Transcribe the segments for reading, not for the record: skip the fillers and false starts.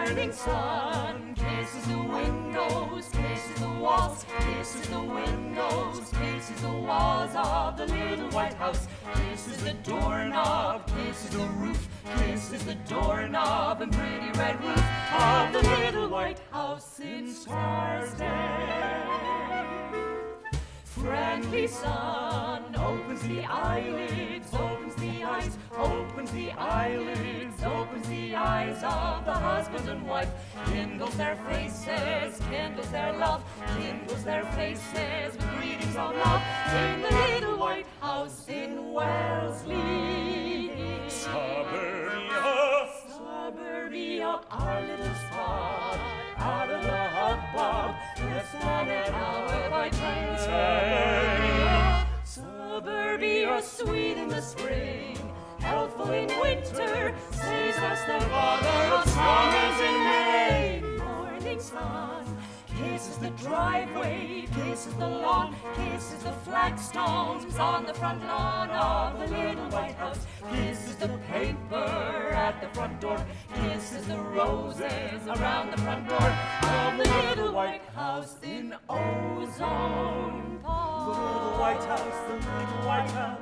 Morning sun kisses the windows, kisses the walls, kisses the windows, kisses the walls of the little white house, kisses the doorknob, kisses the roof, kisses the doorknob and pretty red roof of the little white house in Scarsdale. Friendly sun opens the eyelids, opens the eyes, opens the eyelids, opens the eyes of the husband and wife, kindles their faces, kindles their love, kindles their faces with greetings of love in the little white house in Wellesley. Suburbia, suburbia, our little spot, out of the hubbub, less than an hour by train. Suburbia, sweet in the spring, healthful in winter, says us the father of summers in May. Morning sun kisses the driveway, kisses the lawn, kisses the flagstones on the front lawn of the little white house, kisses the paper at the front door, kisses the roses around the front door of the little white house in Ozone Park. the little white house, the little white house.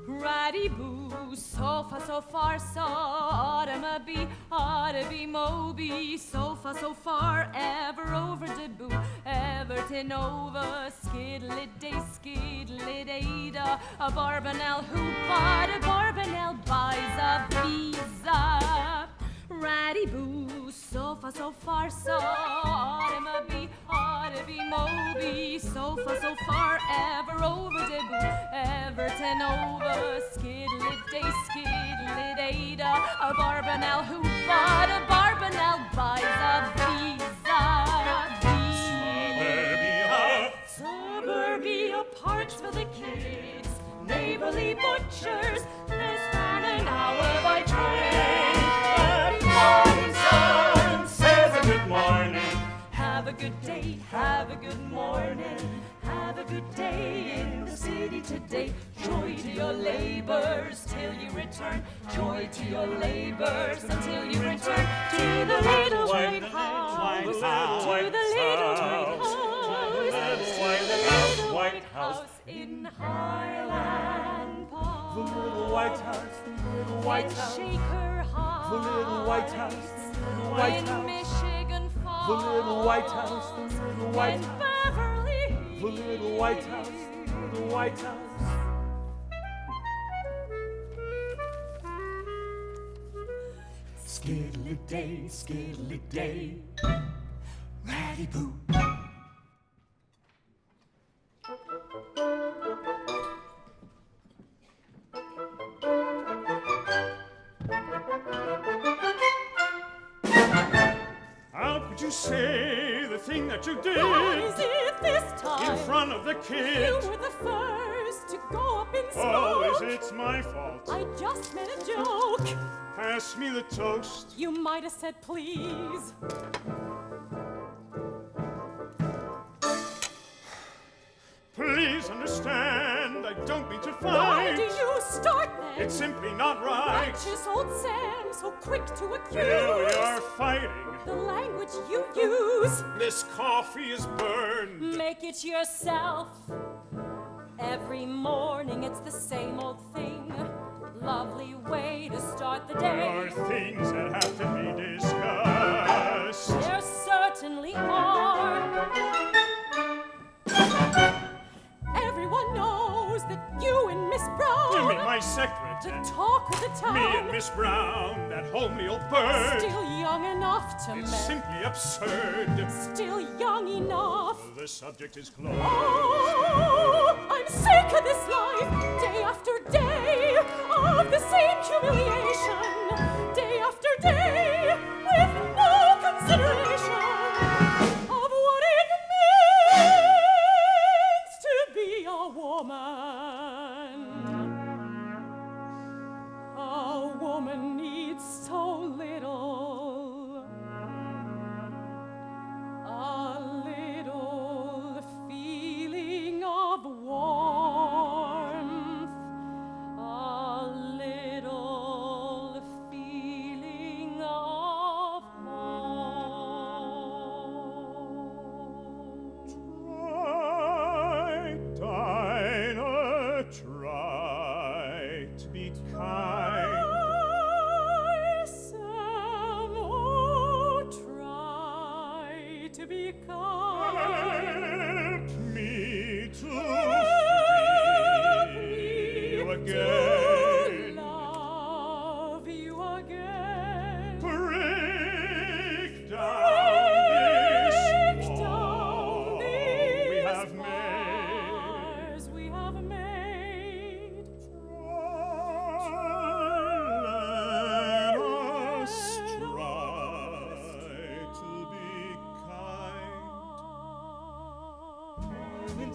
Ratty-boo, sofa so far, so oughta be Moby, sofa so far, ever over de boo, Everton over, skiddly-day-da, a Barbanel who bought a Barbanel buys a visa. Ratty-boo, sofa so far, so oughta be Moby, sofa so far, ever over de boo, Everton over, skiddly-day-da, a Barbanel who bought a Barbanel buys a visa. Suburbia, parks for the kids, neighborly butchers, less than an hour by train. Morning sun says a good morning. Have a good day, have a good morning, have a good day in the city today. Joy to your labors till you return, joy to your labors until you return to the little white house, to the little white house in Highland Park. The little white house, the little white house, Shaker High, the little white house, the little white in house, Michigan Falls, the little white house, the little white in house, Beverly the little white house, the little white house. Skiddly-day, Ratty-boo. How could you say the thing that you did? What is it this time? In front of the You kids? were the first to go up in smoke. Oh, is it my fault? I just made a joke. Pass me the toast. You might have said please. Please understand, I don't mean to fight. Why do you start then? It's simply not right. Righteous old Sam, so quick to accuse. Here we are fighting. The language you use. This coffee is burned. Make it yourself. Every morning it's the same old thing. Lovely way to start the There day. are things that have to be discussed. There certainly are. Everyone knows that you and Miss Brown, You mean my the secretary? talk of the town, Me and Miss Brown, that homely old bird. still young enough to It's marry. simply absurd. Still young enough. The subject is closed. Oh, I'm sick of this life, day after day, of the same humiliation, day after day, with no consideration of what it means to be a woman. A woman needs so little. A little feeling of warmth, a little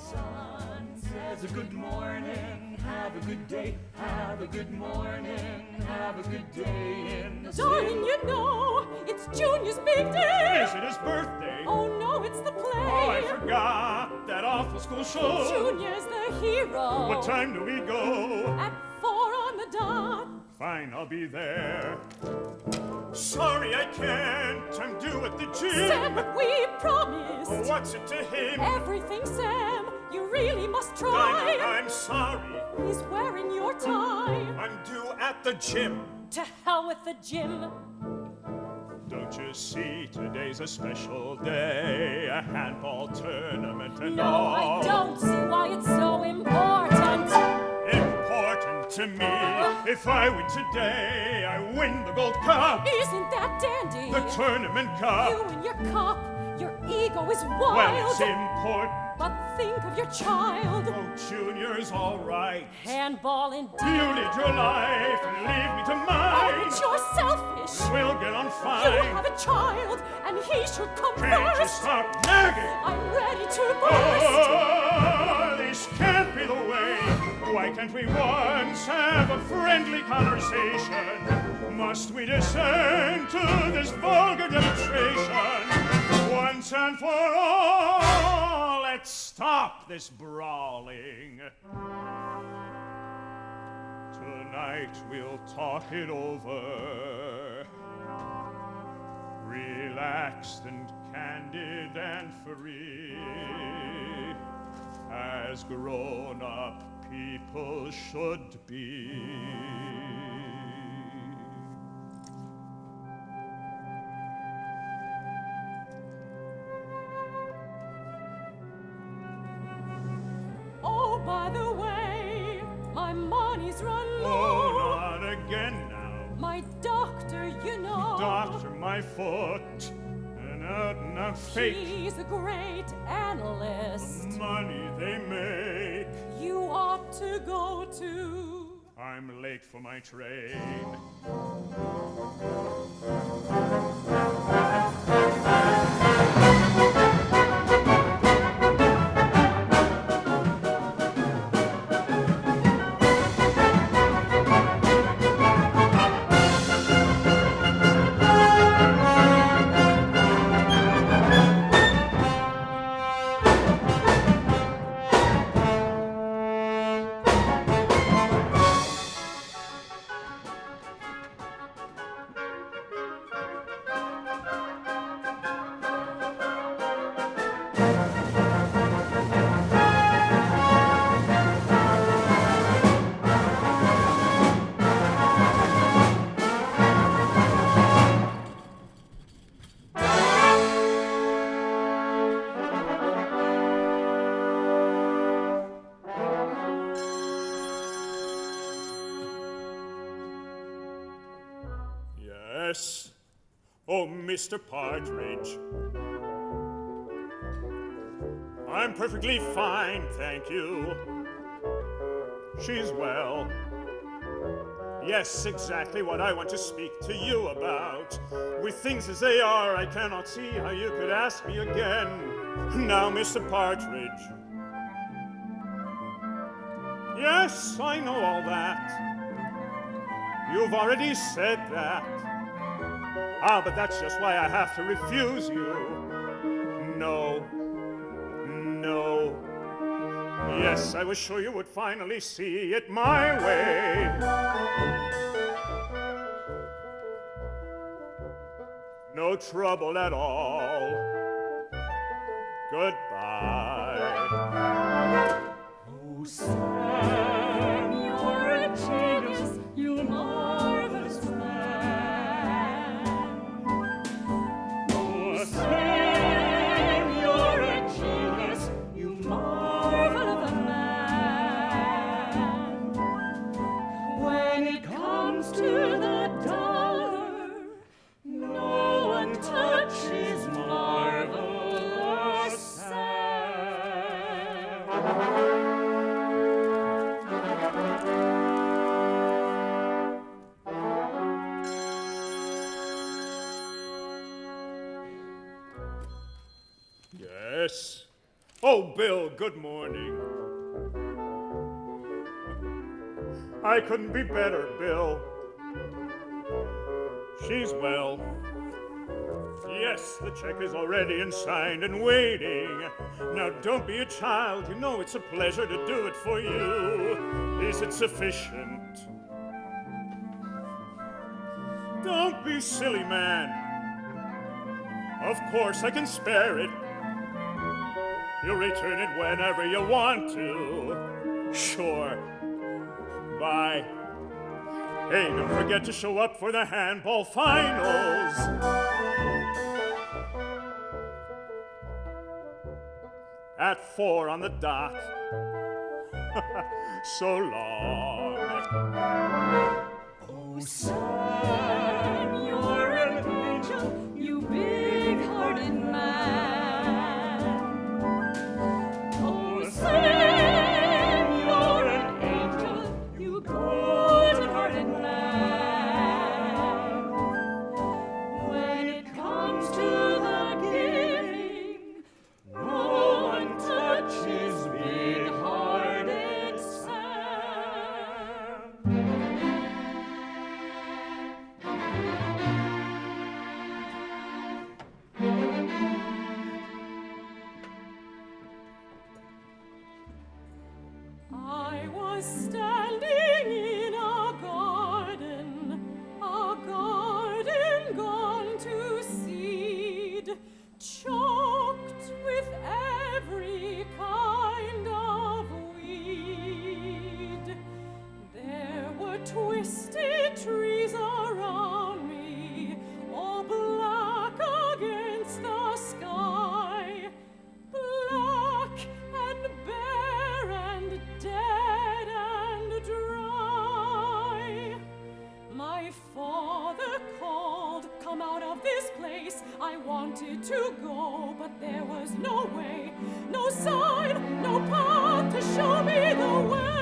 sun says a good morning, have a good day, have a good morning, have a good day in the Darling, city. you know, it's Junior's big day. Is it his birthday? Oh no, it's the play. Oh, I forgot that awful school show. Junior's the hero. What time do we go? At 4 on the dot. Fine, I'll be there. Sorry, I can't. I'm due at the gym. Sam, but we promised. Oh, what's it to him? Everything, Sam. You really must try. Dinah, I'm sorry. He's wearing your tie. I'm due at the gym. To hell with the gym. Don't you see, today's a special day, a handball tournament and No, all. I don't see why it's so important. Important to me. If I win today, I win the gold cup. Isn't that dandy? The tournament cup. You and your cup, your ego is Well, wild. it's important. But think of your child. Oh, Junior's all right. Handball indeed. You lead your life and leave me to Oh, mine. but you're selfish. We'll get on You fine. have a child, and he should come Can't you first. stop nagging? I'm ready to burst. Oh, this can't be the way. Why can't we once have a friendly conversation? Must we descend to this vulgar demonstration? Once and for all, let's stop this brawling. Tonight we'll talk it over. Relaxed and candid and free, as grown-up people should be. Oh, by the way, my money's run Oh, low. not again now. My doctor, you know. Doctor, my foot, an out-and-out fake. He's a great analyst. Money they make. You ought to go to. I'm late for my train. Yes. Oh, Mr. Partridge. I'm perfectly fine, thank you. She's well. Yes, exactly what I want to speak to you about. With things as they are, I cannot see how you could ask me again. Now, Mr. Partridge. Yes, I know all that. You've already said that. Ah, but that's just why I have to refuse you. No. No. Yes, I was sure you would finally see it my way. No trouble at all. Goodbye. Oh, Sam, you're a genius, you marvelous man. Oh, Sam, you're a genius, you marvel of a man. When it comes to the dollar, no one touches marvelous Sam. Yes. Oh, Oh, Bill, good morning. I couldn't be better, Bill. She's well. Yes, the check is already and signed and waiting. Now, don't be a child. You know it's a pleasure to do it for you. Is it sufficient? Don't be silly, man. Of course, I can spare it. You'll return it whenever you want to. Sure. Bye. Hey, don't forget to show up for the handball finals. At 4 on the dot. So long. Oh, son, you're an angel, you big-hearted man. Oh, son, you're an angel, you good-hearted man. When it comes to the giving, no one touches big-hearted Sam. I was standing in a garden gone to seed, choked with every kind of weed. There were twisted trees around me, all black against the sky, black and bare and dead and dry. My father called, "Come out of this place." I wanted to go, but there was no way, no sign, no path to show me the way.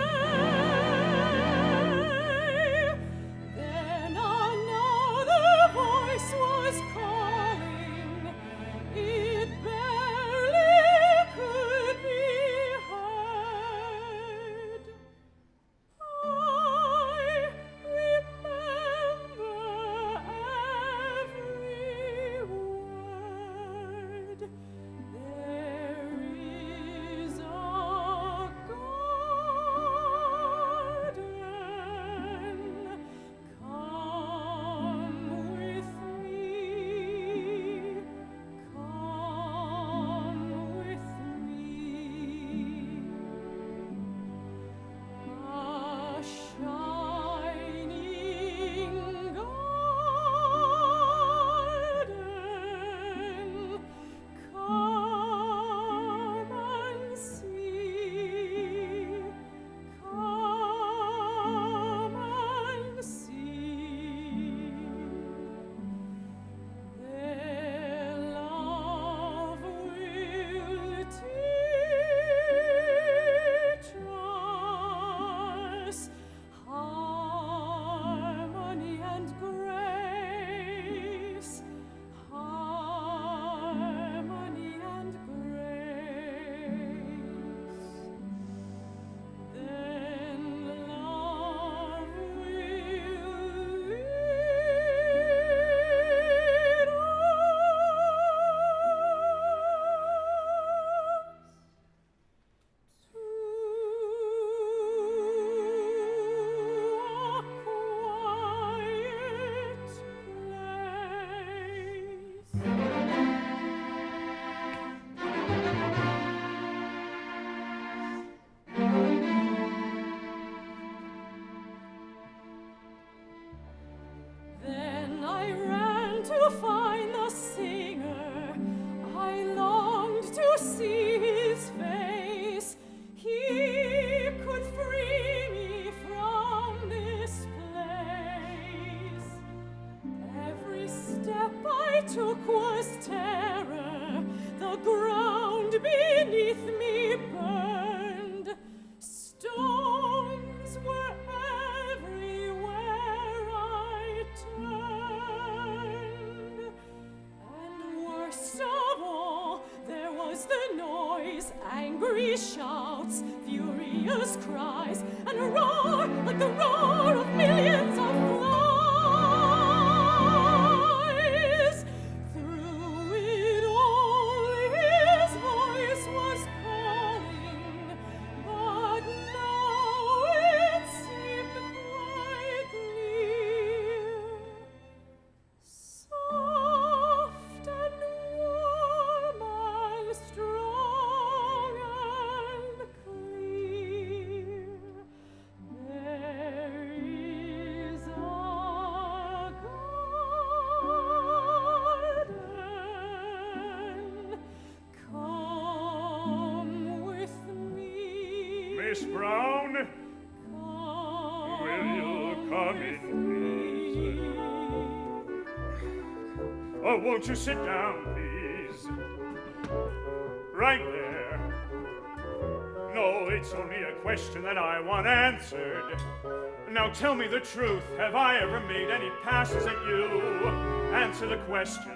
Then another voice was calling. It barely could be heard. I remember every word. There is a garden. Come with me. Come with me. A shining garden, come and see, come and see. Their love will teach us harmony and grace, harmony and grace. Then love will lead Then I ran to find the singer. I longed to see his face. He could free me from this place. Every step I took was terror. The ground beneath me burned. Stones were everywhere I turned. And worst of all, there was the noise I shouts, furious cries, and a roar like the roar of millions of flies. Through it all his voice was calling, but now it seemed quite clear. Soft and warm and strong and clear, there is a garden. Come with me. Miss Brown, Come will you come in, please? Oh, won't you sit down, please? Right there. No, it's only a question that I want answered. Now tell me the truth. Have I ever made any passes at you? Answer the question.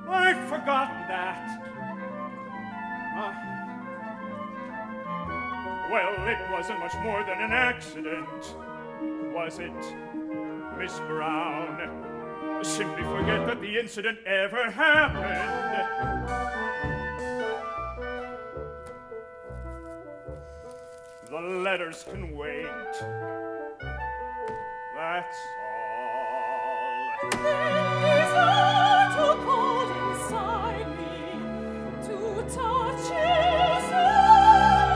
I've forgotten that. Well, it wasn't much more than an accident, was it, Miss Brown? Simply forget that the incident ever happened. The letters can wait. That's all. His heart who called inside me to touch his hand,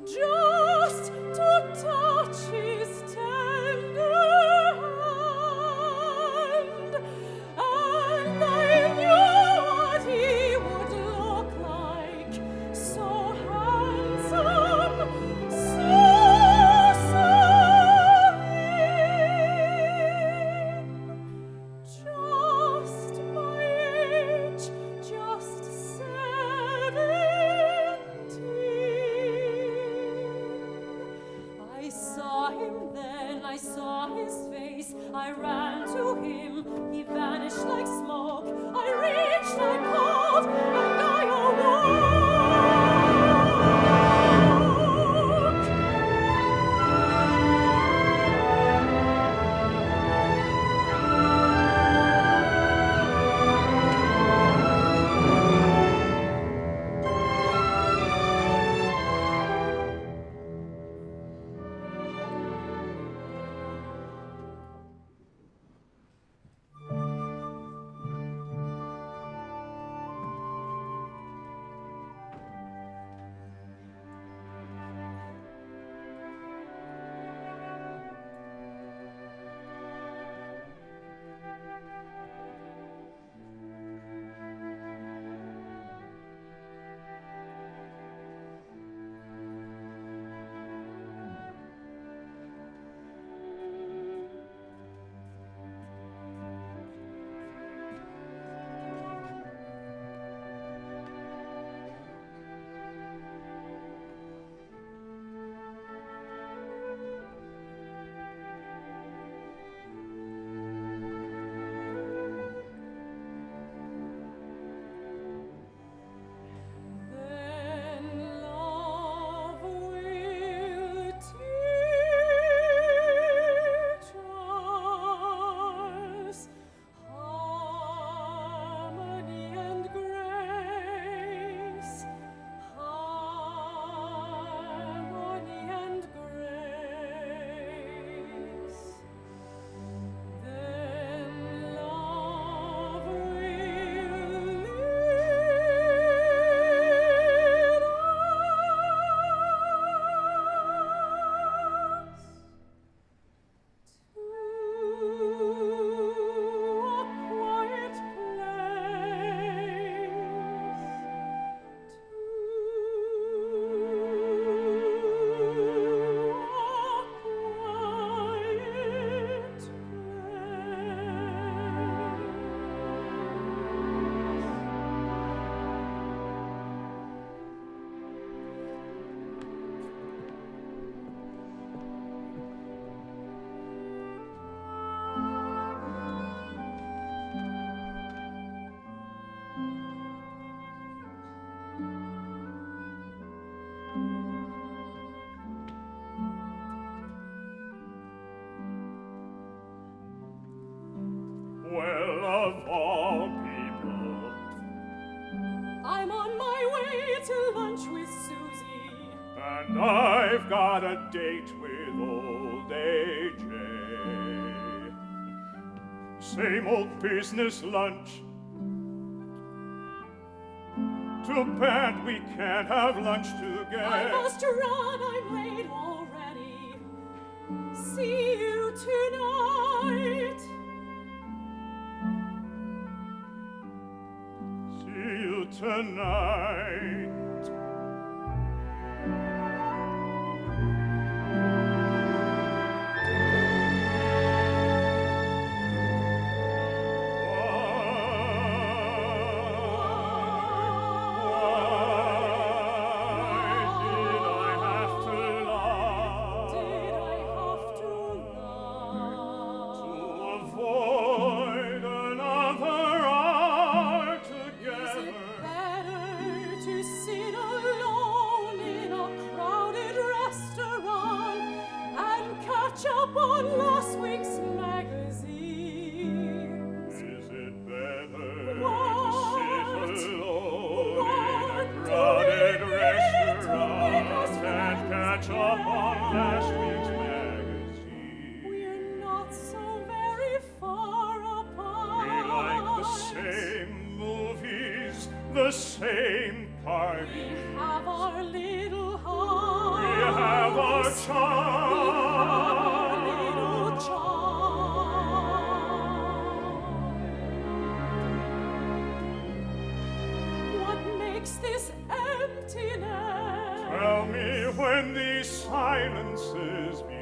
just to touch his tender hand, and I knew what he would look like, so handsome, so just my age, just 17. I saw him then, I saw his face, I ran to him, he vanished like smoke, I reached, I called, and I awoke. I've got a date with old AJ. Same old business lunch. Too bad we can't have lunch together. I must run, I'm late already. See you tonight. See you tonight. The same party. We have our little heart. We have our charm. We have our little charm. What makes this emptiness? Tell me when these silences began.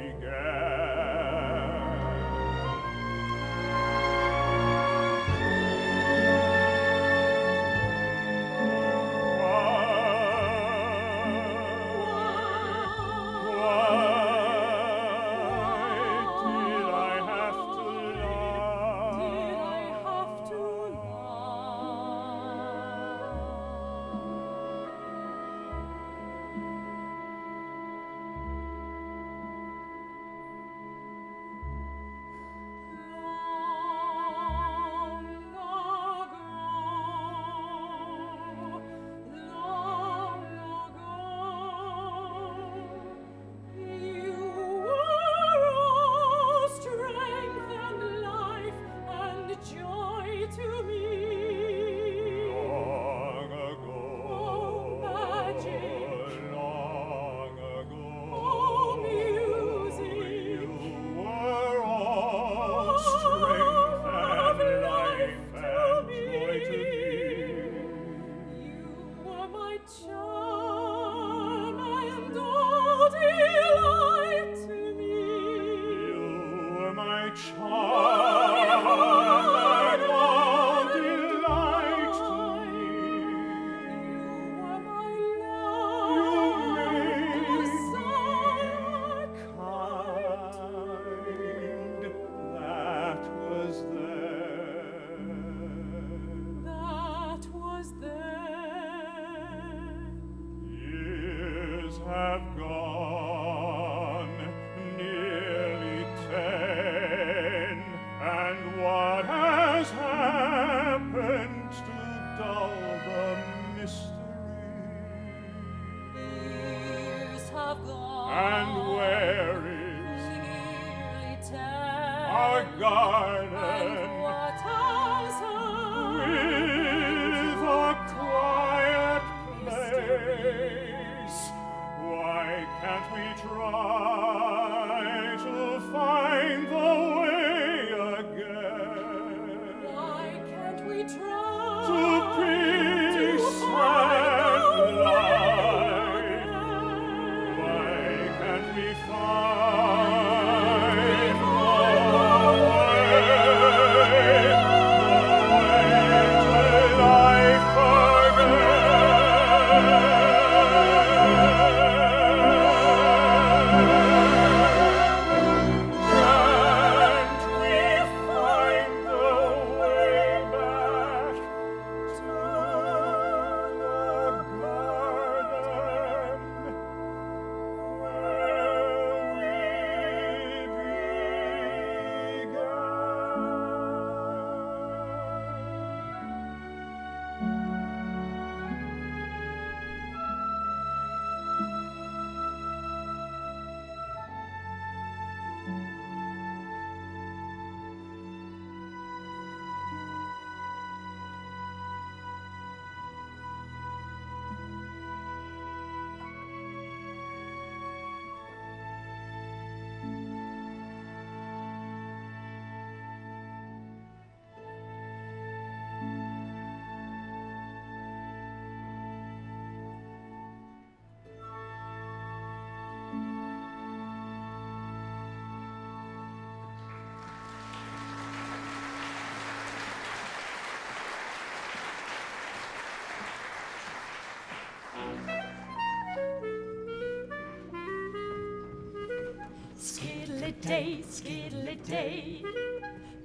Skiddly-day,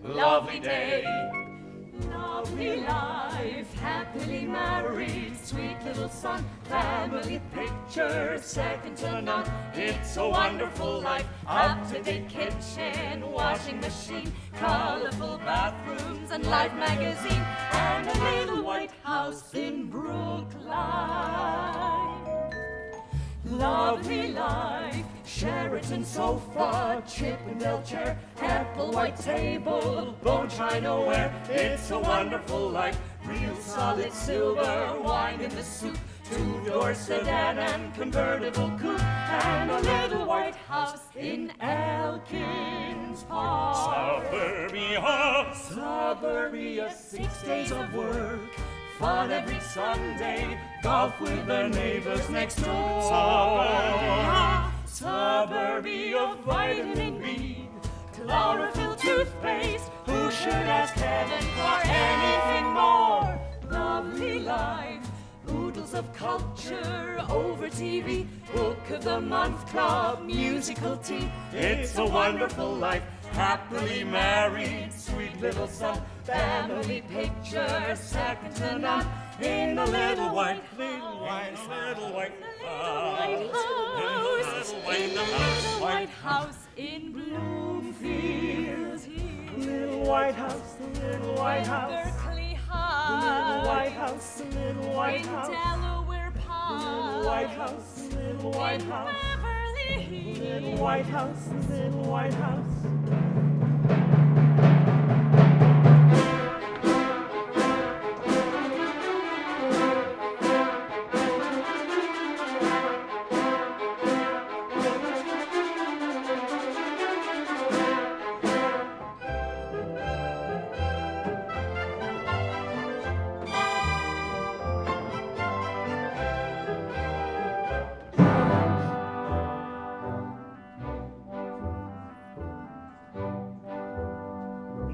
lovely day, lovely life, happily married, sweet little son, family picture, second to none. It's a wonderful life, up-to-date kitchen, washing machine, colorful bathrooms and Life magazine, and a little white house in Brookline. Lovely life, Sheraton sofa, Chippendale chair, apple white table, bone china ware. It's a wonderful life, real solid silver, wine in the soup, two-door sedan and convertible coupe, and a little white house in Elkins Park. Suburbia, 6 days of work, fun every Sunday, golf with the neighbors next door. Suburbia, vitamin B, chlorophyll toothpaste. Who should ask heaven for anything more? Lovely life, oodles of culture over TV, book of the month club, musical tea. It's a wonderful life, happily married, sweet little son, family picture, second to none, in the little white house, in the little white house in Bloomfield. Little white house, the little white house, Berkeley the little white High, house, the little white in house, Delaware the Park, White House, the little White in House, Beverly the Hills. little White House, the little White House.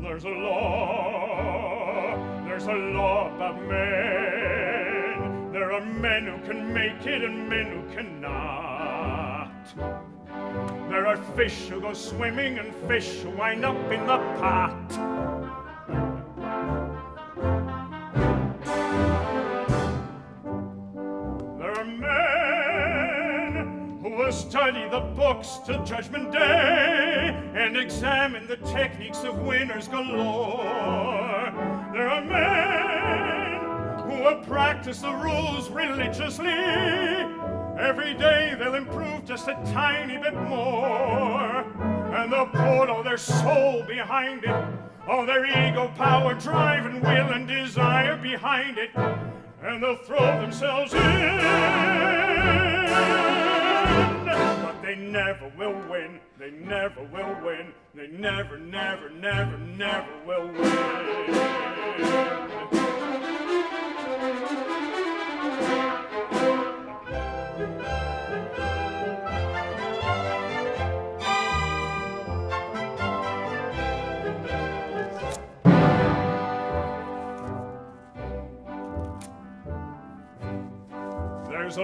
There's a law about men. There are men who can make it and men who cannot. There are fish who go swimming and fish who wind up in the pot. There are men who will study the books till Judgment Day and examine the techniques of winners galore. There are men who will practice the rules religiously. Every day they'll improve just a tiny bit more. And they'll put all their soul behind it, all their ego, power, drive, and will and desire behind it. And they'll throw themselves in. But they never will win. They never will win. They never, never, never, never will win. There's a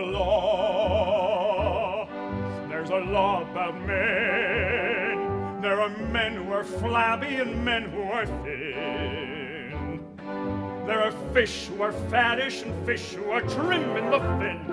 law about men. There are men who are flabby and men who are thin. There are fish who are fattish and fish who are trim in the fin.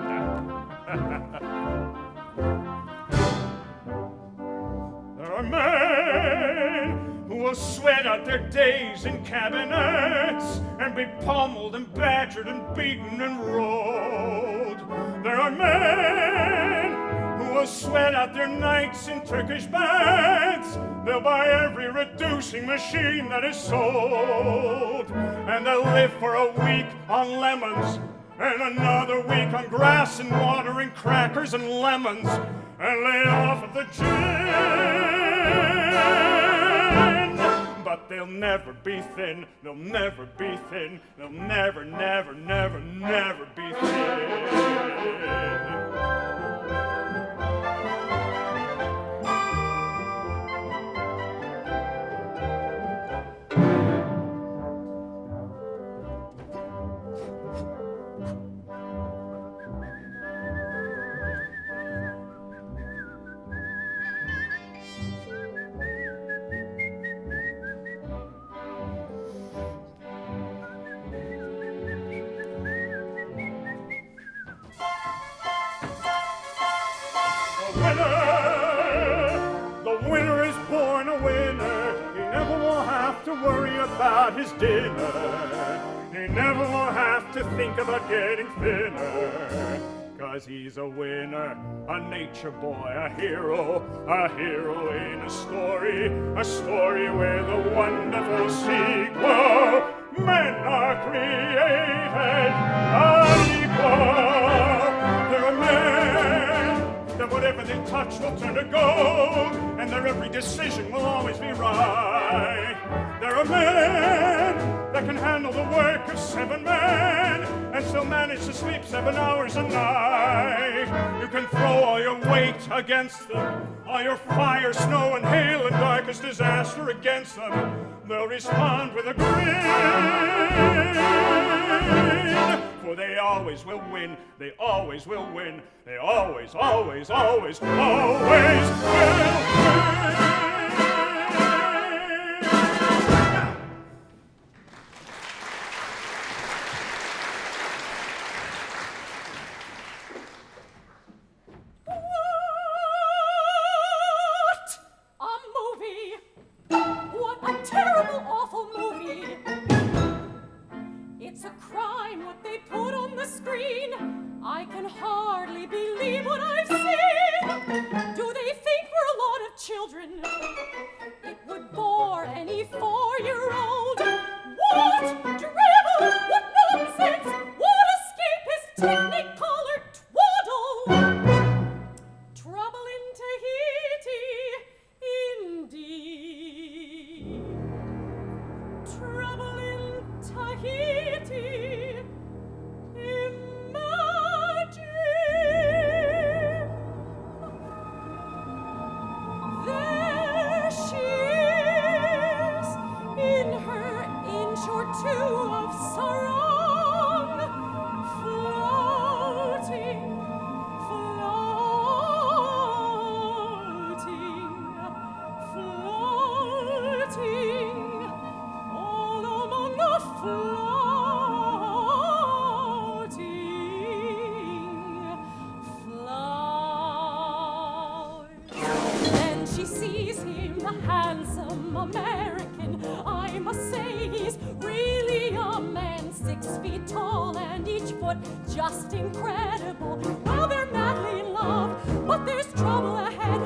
There are men who will sweat out their days in cabinets and be pummeled and badgered and beaten and rolled. There are men who will sweat out their nights in Turkish baths. They'll buy every reducing machine that is sold. And they'll live for a week on lemons and another week on grass and water and crackers and lemons and lay off of the gin. But they'll never be thin. They'll never be thin. They'll never, never, never, never be thin. to worry about his dinner. He never will have to think about getting thinner. 'Cause he's a winner, a nature boy, a hero in a story with a wonderful sequel. Men are created unequal. There are men that whatever they touch will turn to gold, and their every decision will always be right. There are men that can handle the work of 7 men and still manage to sleep 7 hours a night. You can throw all your weight against them, all your fire, snow, and hail and darkest disaster against them. They'll respond with a grin, for they always will win. They always will win. They always, always, always, always will win. It's a crime what they put on the screen. I can hardly believe what I've seen. Do they think we're a lot of children? It would bore any 4-year-old. What drivel? What nonsense? What escapist technicolor twaddle? Trouble in Tahiti, indeed. Trouble in Tahiti, imagine. There she is, in her inch or two of sarong, floating, floating, floating, all among the floating flowers. Then she sees him, the handsome American. I must say he's really a man, 6 feet tall and each foot just incredible. Well, they're madly in love, but there's trouble ahead.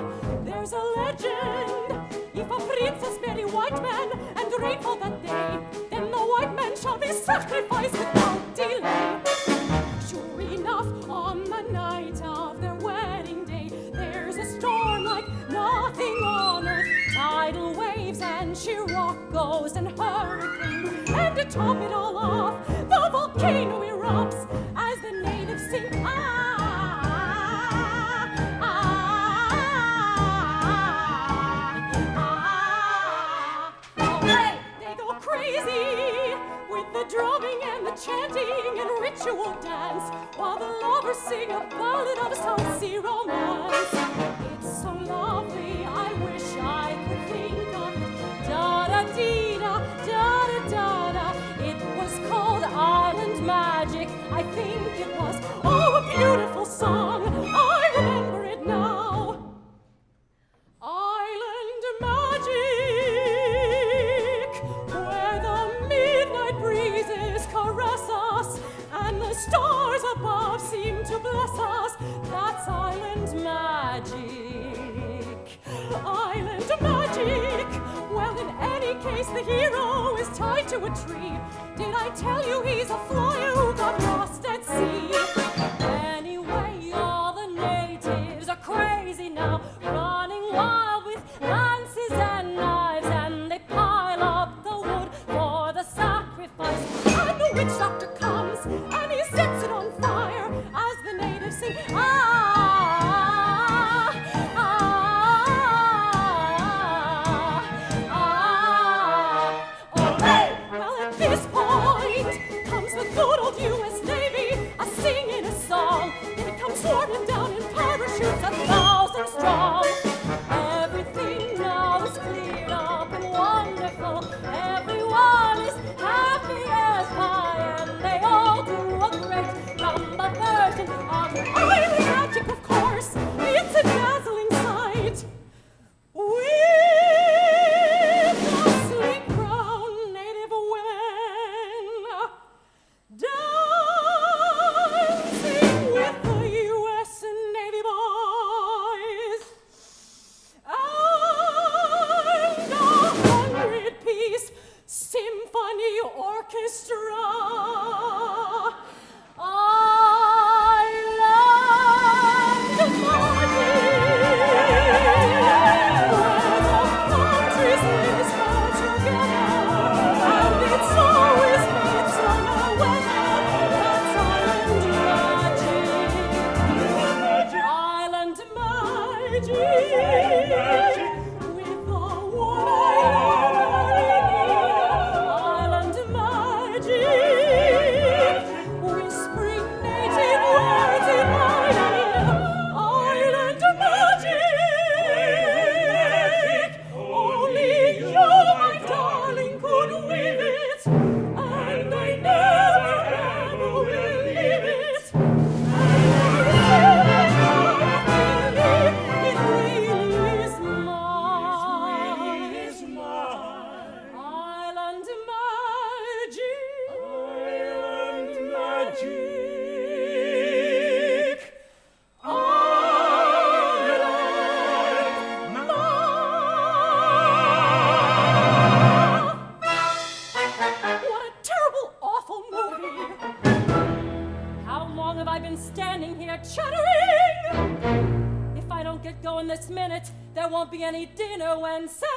There's a legend. If a princess marry white man and rainfall that day, then the white man shall be sacrificed without delay. Sure enough, on the night of their wedding day, there's a storm like nothing on earth. Tidal waves and Shiroccos and hurricanes. And to top it all off, the volcano erupts as the natives sing, ah, ah, ah, ah. Oh, they go crazy with the drumming and the chanting and ritual dance, while the lovers sing a ballad of South Sea romance. It's so lovely, I wish I could think of it. Da-da-dee-da, da-da-da-da. It was called Island Magic, I think it was. Oh, a beautiful song, I remember it now. Island Magic, where the midnight breezes caress us and the stars above seem to bless us. That's Island Magic. Island Magic. Well, in any case, the hero is tied to a tree. Did I tell you he's a flyer who got lost at sea? Anyway, all the natives are crazy now, running wild with lances and knives, and they pile up the wood for the sacrifice. And the witch doctor comes and he sets it on fire as the natives sing, ah, ah, ah, ah. Well, at this point comes the good old U.S. Navy, a singing a song. They come swarming down in parachutes, 1,000 strong. There won't be any dinner when Sam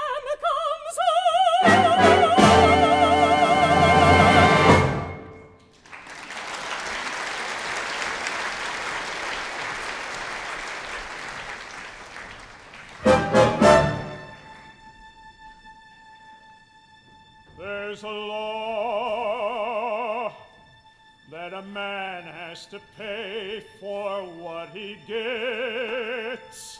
comes home. There's a law that a man has to pay for what he gets.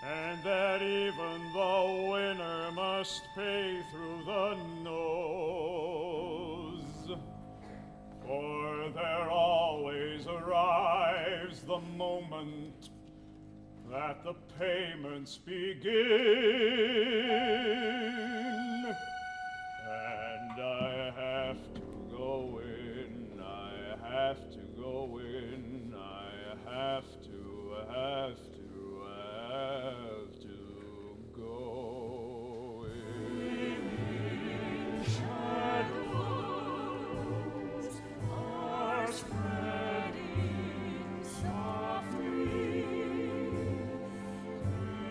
And that even the winner must pay through the nose. For there always arrives the moment that the payments begin. And I have to go in, I have to go in, I have to go in. Shadows are spreading softly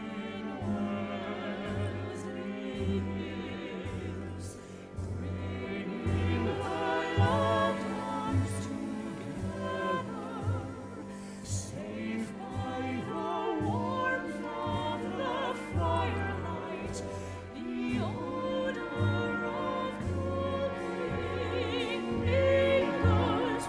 in Wells leaves, bringing the loved ones together, safe by the warmth of the firelight, the odor of cooking fingers,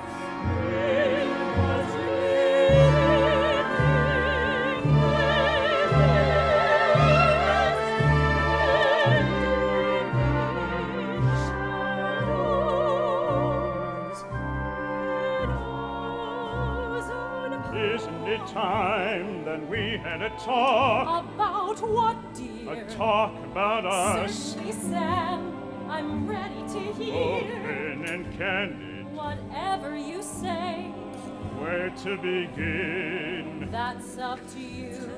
Isn't it time that we had a talk? About what, dear? A talk about us. Certainly, Sam. I'm ready to hear. Open and candid. Whatever you say, Where to begin? that's up to you.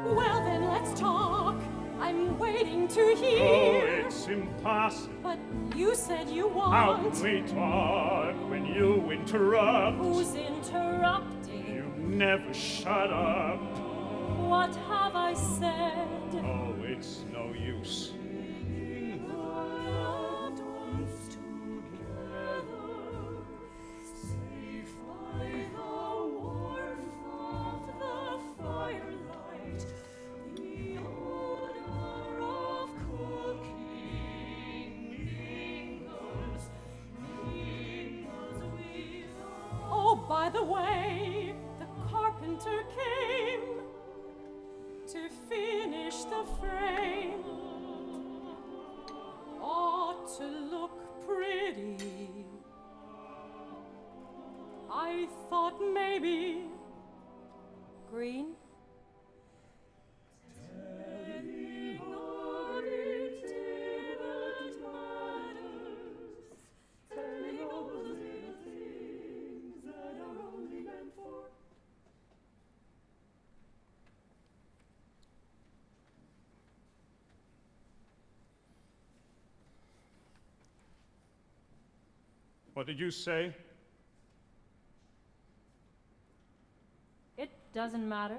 Well, then let's talk. I'm waiting to Oh, hear. it's impossible. But you said you How want. can we talk when you interrupt? Who's interrupting? You never shut up. What have I said? Oh, it's no use. loved ones together, safe by the warmth of the firelight, the odor of cooking lingers with Oh, by the way, the carpenter came to finish the frame. Ought to look pretty. I thought maybe green. telling of intimate matters, telling of the little things that are only meant for. What did you say? It doesn't matter.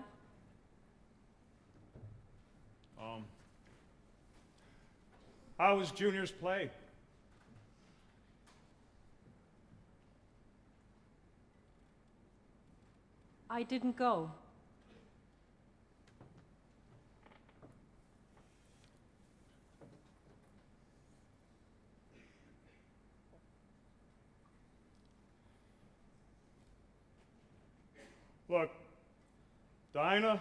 How was Junior's play? I didn't go. Look, Dinah,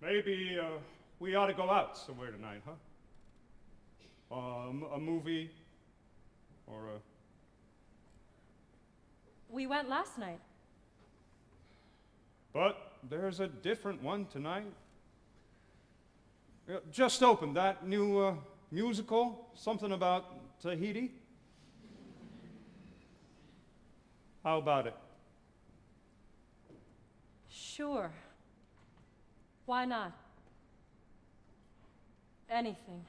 maybe we ought to go out somewhere tonight, huh? A movie or a... We went last night. But there's a different one tonight. Just opened that new musical, something about Tahiti. How about it? Sure. Why not? Anything.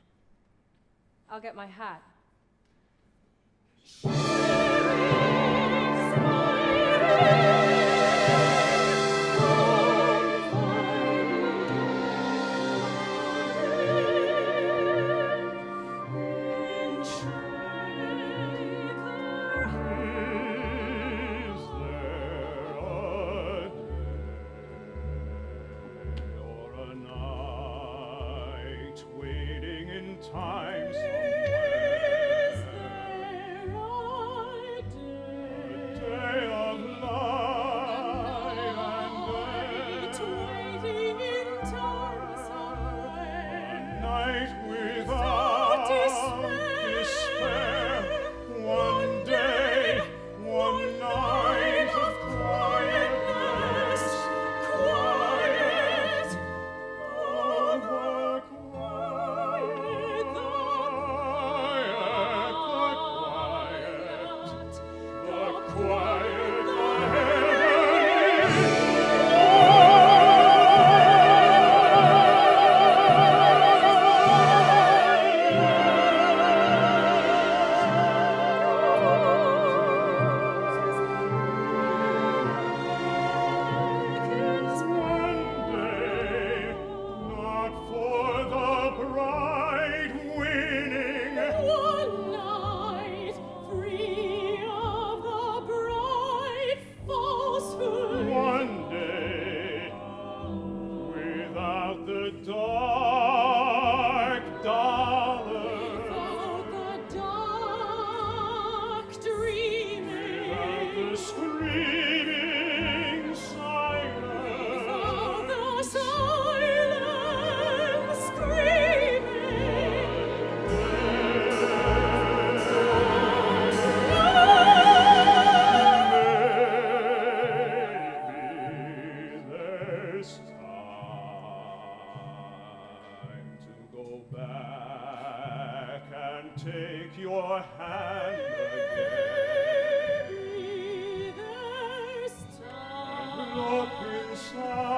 I'll get my hat. Look inside.